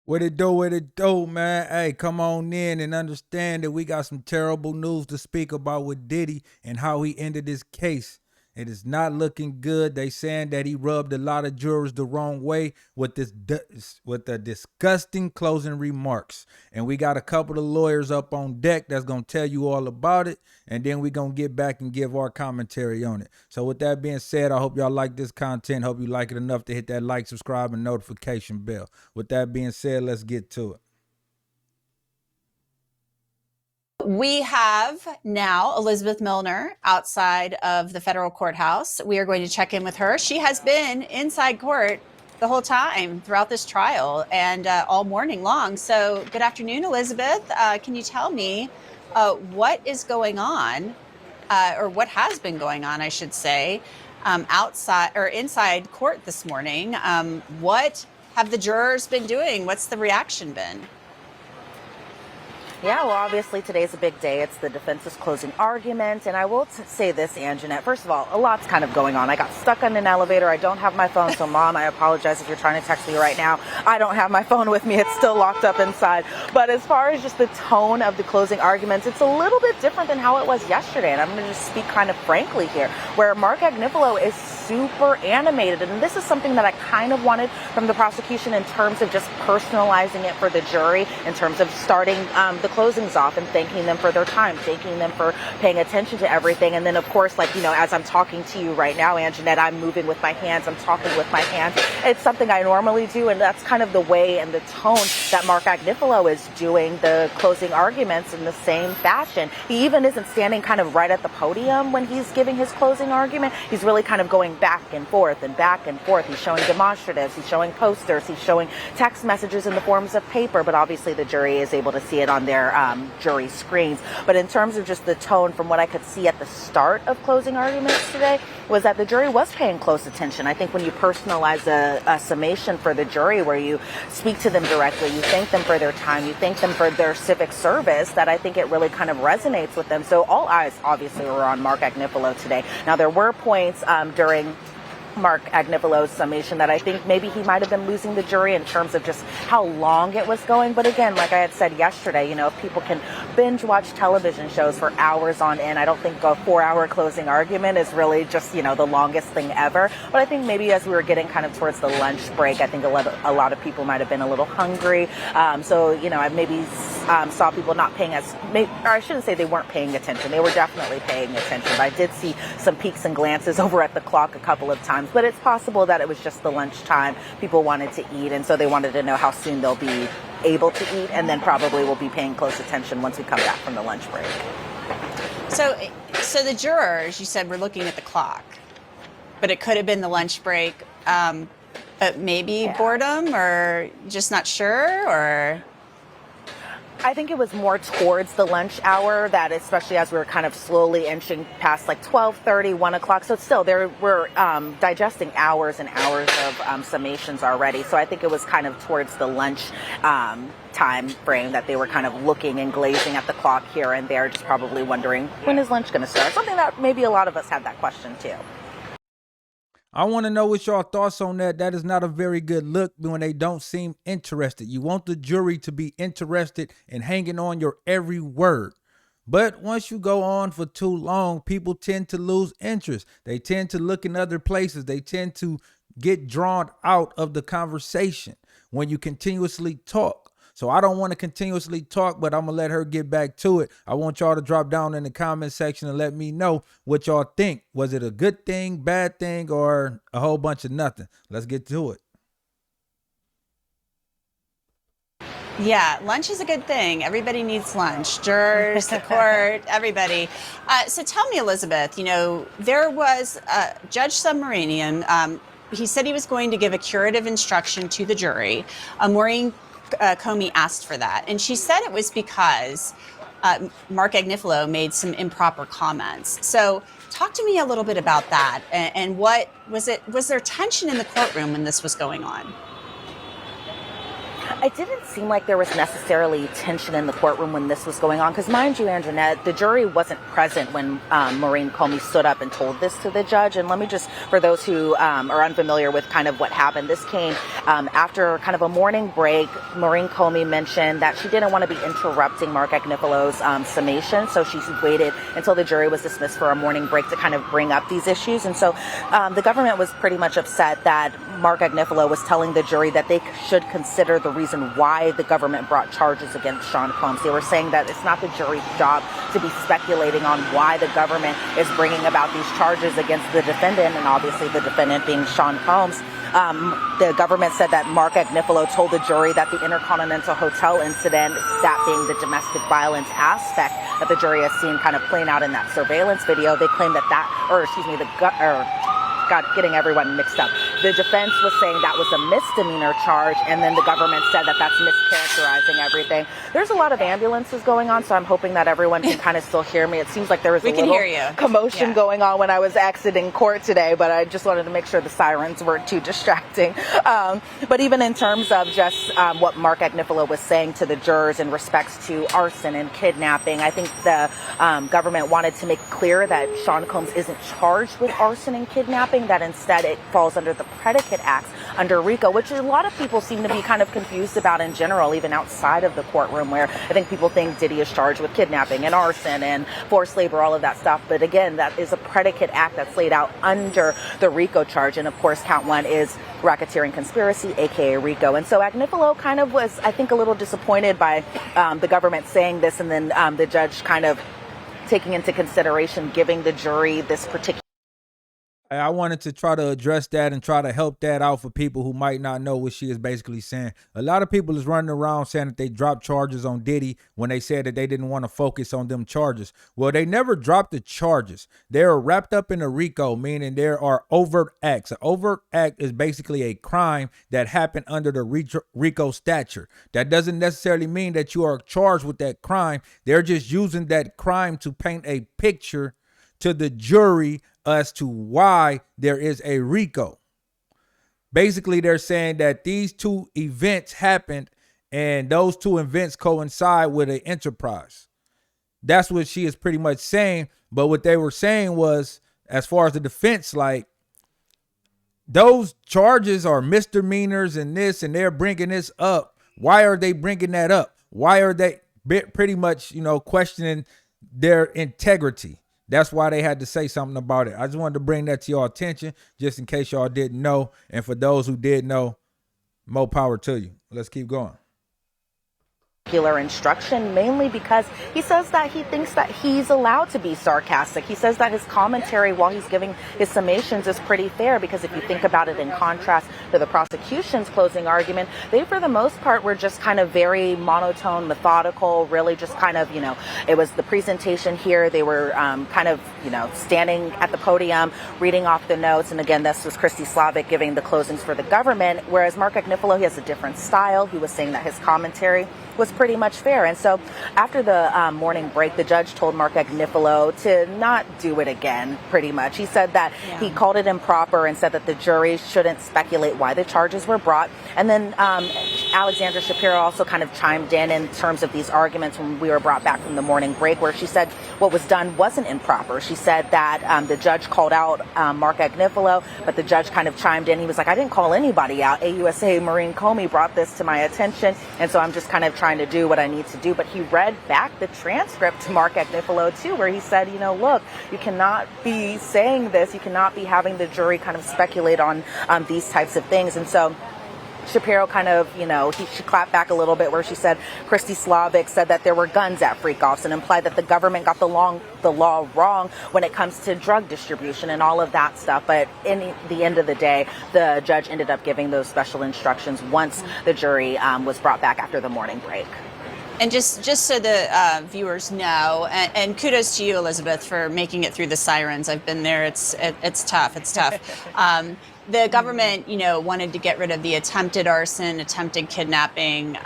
What it do, man? Hey, come on in and understand that we got some terrible news to speak about with Diddy and how he ended his case. It is not looking good. They saying that he rubbed a lot of jurors the wrong way with with the disgusting closing remarks. And we got a couple of lawyers up on deck that's gonna tell you all about it, and then we gonna get back and give our commentary on it. So with that being said, I hope y'all like this content. Hope you like it enough to hit that like, subscribe, and notification bell. With that being said, let's get to it. We have now Elizabeth Milner outside of the federal courthouse. We are going to check in with her. She has been inside court the whole time throughout this trial and all morning long. So good afternoon, Elizabeth. Can you tell me what is going on, or what has been going on, I should say, outside or inside court this morning? What have the jurors been doing? What's the reaction been? Yeah, well, obviously today's a big day. It's the defense's closing argument. And I will say this, Anjanette. First of all, a lot's kind of going on. I got stuck on an elevator. I don't have my phone. So, Mom, I apologize if you're trying to text me right now. I don't have my phone with me. It's still locked up inside. But as far as just the tone of the closing arguments, it's a little bit different than how it was yesterday. And I'm going to just speak kind of frankly here, where Mark Agnifilo is super animated. And this is something that I kind of wanted from the prosecution in terms of just personalizing it for the jury, in terms of starting the closings off and thanking them for their time, thanking them for paying attention to everything. And then, of course, like, you know, as I'm talking to you right now, Anjanette, I'm moving with my hands, I'm talking with my hands. It's something I normally do, and that's kind of the way and the tone that Mark Agnifilo is doing the closing arguments in the same fashion. He even isn't standing kind of right at the podium when he's giving his closing argument. He's really kind of going back and forth and back and forth. He's showing demonstratives, he's showing posters, he's showing text messages in the forms of paper, but obviously the jury is able to see it on their jury screens. But in terms of just the tone, from what I could see at the start of closing arguments today, was that the jury was paying close attention. I think when you personalize a summation for the jury, where you speak to them directly, you thank them for their time, you thank them for their civic service, that I think it really kind of resonates with them. So all eyes obviously were on Mark Agnifilo today. Now, there were points during Mark Agnifilo's summation that I think maybe he might have been losing the jury in terms of just how long it was going. But again, like I had said yesterday, you know, if people can binge watch television shows for hours on end, I don't think a 4-hour closing argument is really just, you know, the longest thing ever. But I think maybe as we were getting kind of towards the lunch break, I think a lot of people might have been a little hungry. So, you know, I maybe saw people not paying or I shouldn't say they weren't paying attention. They were definitely paying attention. But I did see some peeks and glances over at the clock a couple of times. But it's possible that it was just the lunchtime. People wanted to eat, and so they wanted to know how soon they'll be able to eat, and then probably will be paying close attention once we come back from the lunch break. So the jurors, you said, were looking at the clock, but it could have been the lunch break, but maybe boredom, or just not sure, or... I think it was more towards the lunch hour, that especially as we were kind of slowly inching past like 12:30, 1 o'clock. So still, we're digesting hours and hours of summations already. So I think it was kind of towards the lunch time frame that they were kind of looking and glazing at the clock here and there, just probably wondering, when is lunch going to start? Something that maybe a lot of us had that question too. I want to know what y'all thoughts on that. That is not a very good look when they don't seem interested. You want the jury to be interested and hanging on your every word. But once you go on for too long, people tend to lose interest. They tend to look in other places. They tend to get drawn out of the conversation when you continuously talk. So I don't want to continuously talk, but I'm going to let her get back to it. I want y'all to drop down in the comment section and let me know what y'all think. Was it a good thing, bad thing, or a whole bunch of nothing? Let's get to it. Yeah, lunch is a good thing. Everybody needs lunch. Jurors, the court, everybody. So tell me, Elizabeth, you know, there was Judge Submarinian. He said he was going to give a curative instruction to the jury. Maureen Comey asked for that, and she said it was because Mark Agnifilo made some improper comments. So talk to me a little bit about that, and what was it? Was there tension in the courtroom when this was going on? It didn't seem like there was necessarily tension in the courtroom when this was going on, because mind you, Anjanette, the jury wasn't present when Maureen Comey stood up and told this to the judge. And let me just, for those who are unfamiliar with kind of what happened, this came after kind of a morning break. Maureen Comey mentioned that she didn't want to be interrupting Mark Agnifalo's summation, so she waited until the jury was dismissed for a morning break to kind of bring up these issues. And so the government was pretty much upset that Mark Agnifalo was telling the jury that they should consider the reason why the government brought charges against Sean Combs. They were saying that it's not the jury's job to be speculating on why the government is bringing about these charges against the defendant, and obviously the defendant being Sean Combs. The government said that Mark Agnifalo told the jury that the Intercontinental Hotel incident, that being the domestic violence aspect that the jury has seen kind of playing out in that surveillance video, they claim that getting everyone mixed up. The defense was saying that was a misdemeanor charge, and then the government said that that's mischaracterizing everything. There's a lot of ambulances going on, so I'm hoping that everyone can kind of still hear me. It seems like there was a little commotion going on when I was exiting court today, but I just wanted to make sure the sirens weren't too distracting. But even in terms of just what Mark Agnifalo was saying to the jurors in respects to arson and kidnapping, I think the government wanted to make clear that Sean Combs isn't charged with arson and kidnapping, that instead it falls under the predicate acts under RICO, which a lot of people seem to be kind of confused about in general, even outside of the courtroom, where I think people think Diddy is charged with kidnapping and arson and forced labor, all of that stuff. But again, that is a predicate act that's laid out under the RICO charge. And of course, count one is racketeering conspiracy, aka RICO. And so Agnifalo kind of was, I think, a little disappointed by the government saying this, and then the judge kind of taking into consideration giving the jury this particular. I wanted to try to address that and try to help that out for people who might not know what she is basically saying. A lot of people is running around saying that they dropped charges on Diddy when they said that they didn't want to focus on them charges. Well, they never dropped the charges. They're wrapped up in a RICO, meaning there are overt acts. An overt act is basically a crime that happened under the RICO statute. That doesn't necessarily mean that you are charged with that crime. They're just using that crime to paint a picture to the jury as to why there is a RICO. Basically, they're saying that these two events happened and those two events coincide with an enterprise. That's what she is pretty much saying. But what they were saying was, as far as the defense, like, those charges are misdemeanors and this, and they're bringing this up. Why are they bringing that up? Why are they pretty much, questioning their integrity? That's why they had to say something about it. I just wanted to bring that to your attention, just in case y'all didn't know. And for those who did know, more power to you. Let's keep going. Instruction, mainly because he says that he thinks that he's allowed to be sarcastic. He says that his commentary while he's giving his summations is pretty fair, because if you think about it in contrast to the prosecution's closing argument, they for the most part were just kind of very monotone, methodical, really just kind of, it was the presentation here. They were standing at the podium, reading off the notes. And again, this was Christy Slavic giving the closings for the government, whereas Mark Agnifalo, he has a different style. He was saying that his commentary was pretty much fair. And so after the morning break, the judge told Mark Agnifalo to not do it again, pretty much. He said that he called it improper and said that the jury shouldn't speculate why the charges were brought. And then Alexandra Shapiro also kind of chimed in terms of these arguments when we were brought back from the morning break, where she said what was done wasn't improper. She said that the judge called out Mark Agnifalo, but the judge kind of chimed in. He was like, I didn't call anybody out. AUSA Maureen Comey brought this to my attention, and so I'm just kind of trying to do what I need to do. But he read back the transcript to Mark Agnifalo too, where he said, look, you cannot be saying this. You cannot be having the jury kind of speculate on these types of things. And so Shapiro kind of, she clapped back a little bit, where she said Christy Slavic said that there were guns at freak-offs and implied that the government got the law wrong when it comes to drug distribution and all of that stuff. But in the end of the day, the judge ended up giving those special instructions once the jury was brought back after the morning break. And just so the viewers know, and kudos to you, Elizabeth, for making it through the sirens. I've been there. It's tough. It's tough. The government, wanted to get rid of the attempted arson, attempted kidnapping,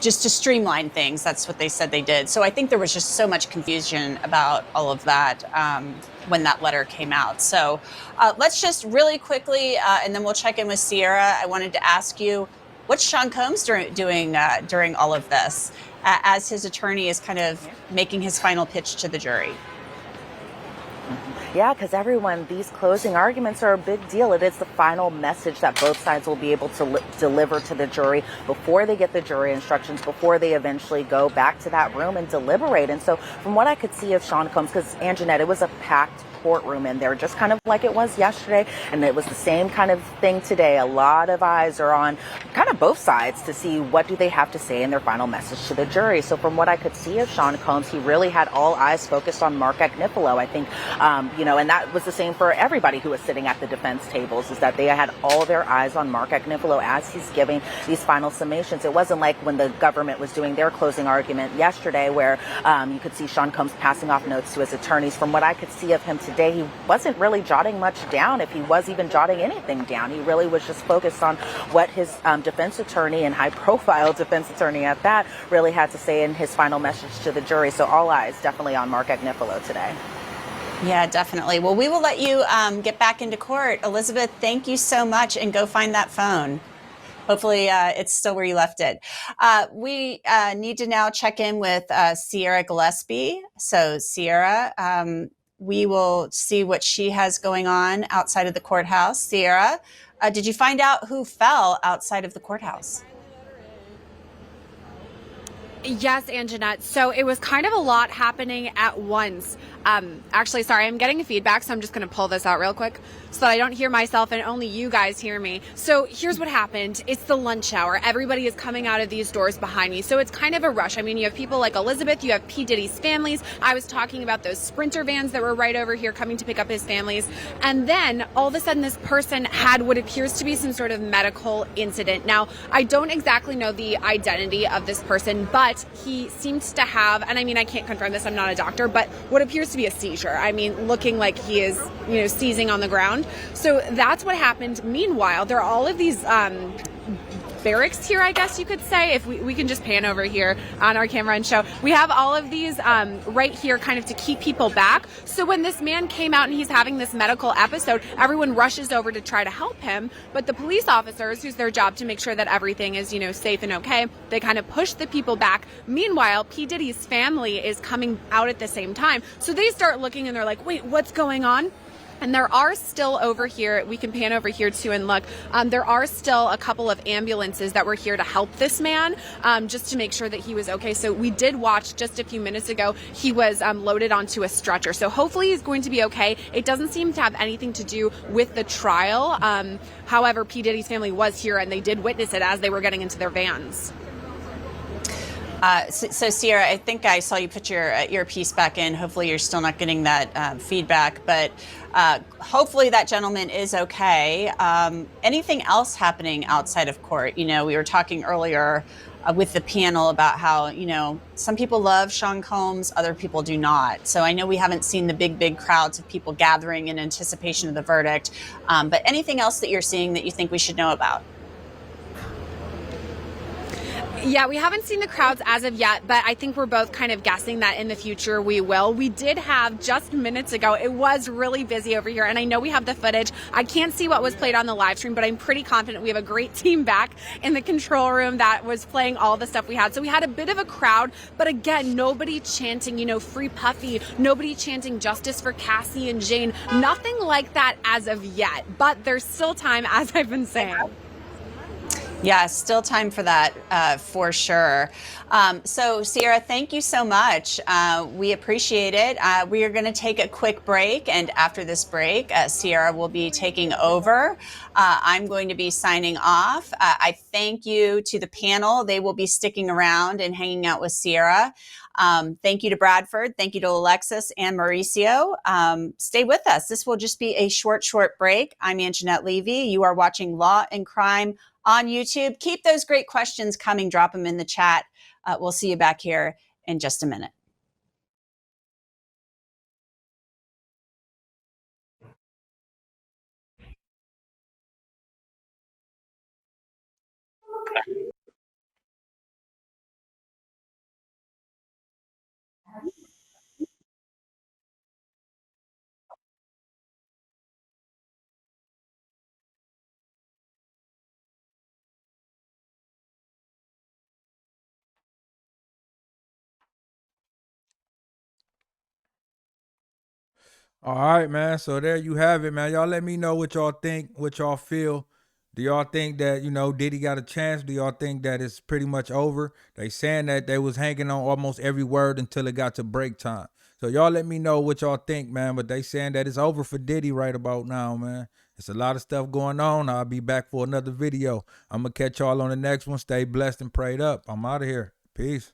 just to streamline things. That's what they said they did. So I think there was just so much confusion about all of that when that letter came out. So let's just really quickly, and then we'll check in with Sierra. I wanted to ask you, What's Sean Combs doing during all of this as his attorney is kind of making his final pitch to the jury? Yeah, because everyone, these closing arguments are a big deal. It is the final message that both sides will be able to deliver to the jury before they get the jury instructions, before they eventually go back to that room and deliberate. And so from what I could see of Sean Combs, because Anjanette, it was a packed courtroom in there, just kind of like it was yesterday. And it was the same kind of thing today. A lot of eyes are on kind of both sides to see what do they have to say in their final message to the jury. So from what I could see of Sean Combs, he really had all eyes focused on Mark Agnifilo. I think, and that was the same for everybody who was sitting at the defense tables, is that they had all their eyes on Mark Agnifilo as he's giving these final summations. It wasn't like when the government was doing their closing argument yesterday where you could see Sean Combs passing off notes to his attorneys. From what I could see of him today, he wasn't really jotting much down, if he was even jotting anything down. He really was just focused on what his defense attorney, and high-profile defense attorney at that, really had to say in his final message to the jury. So all eyes definitely on Mark Agnifilo today. Yeah, definitely. Well, we will let you get back into court. Elizabeth, thank you so much, and go find that phone. Hopefully it's still where you left it. We need to now check in with Sierra Gillespie. So Sierra, we will see what she has going on outside of the courthouse. Sierra, did you find out who fell outside of the courthouse? Yes, Anjanette. So it was kind of a lot happening at once. Actually, sorry, I'm getting feedback, so I'm just going to pull this out real quick so that I don't hear myself and only you guys hear me. So here's what happened. It's the lunch hour. Everybody is coming out of these doors behind me. So it's kind of a rush. I mean, you have people like Elizabeth, you have P. Diddy's families. I was talking about those Sprinter vans that were right over here coming to pick up his families. And then all of a sudden, this person had what appears to be some sort of medical incident. Now, I don't exactly know the identity of this person, but he seems to have, and I mean, I can't confirm this, I'm not a doctor, but what appears to be a seizure. I mean, looking like he is, seizing on the ground. So that's what happened. Meanwhile, there are all of these barracks here, I guess you could say, if we can just pan over here on our camera and show. We have all of these right here kind of to keep people back. So when this man came out and he's having this medical episode, everyone rushes over to try to help him. But the police officers, who's their job to make sure that everything is, safe and okay, they kind of push the people back. Meanwhile, P. Diddy's family is coming out at the same time. So they start looking and they're like, wait, what's going on? And there are still over here, we can pan over here too and look, there are still a couple of ambulances that were here to help this man, just to make sure that he was okay. So we did watch just a few minutes ago, he was loaded onto a stretcher. So hopefully he's going to be okay. It doesn't seem to have anything to do with the trial. However, P. Diddy's family was here and they did witness it as they were getting into their vans. So Sierra, I think I saw you put your earpiece back in. Hopefully you're still not getting that feedback, but hopefully that gentleman is okay. Anything else happening outside of court? We were talking earlier with the panel about how, some people love Sean Combs, other people do not. So I know we haven't seen the big crowds of people gathering in anticipation of the verdict, but anything else that you're seeing that you think we should know about? Yeah, we haven't seen the crowds as of yet, but I think we're both kind of guessing that in the future we will. We did have just minutes ago, it was really busy over here, and I know we have the footage. I can't see what was played on the live stream, but I'm pretty confident we have a great team back in the control room that was playing all the stuff we had. So we had a bit of a crowd, but again, nobody chanting, free Puffy, nobody chanting justice for Cassie and Jane, nothing like that as of yet, but there's still time, as I've been saying. Yeah, still time for that, for sure. So Sierra, thank you so much. We appreciate it. We are going to take a quick break, and after this break, Sierra will be taking over. I'm going to be signing off. I thank you to the panel. They will be sticking around and hanging out with Sierra. Thank you to Bradford. Thank you to Alexis and Mauricio. Stay with us. This will just be a short break. I'm Anjanette Levy. You are watching Law and Crime on YouTube. Keep those great questions coming. Drop them in the chat. We'll see you back here in just a minute. All right, man. So there you have it, man. Y'all let me know what y'all think, what y'all feel. Do y'all think that, Diddy got a chance? Do y'all think that it's pretty much over? They saying that they was hanging on almost every word until it got to break time. So y'all let me know what y'all think, man. But they saying that it's over for Diddy right about now, man. It's a lot of stuff going on. I'll be back for another video. I'm going to catch y'all on the next one. Stay blessed and prayed up. I'm out of here. Peace.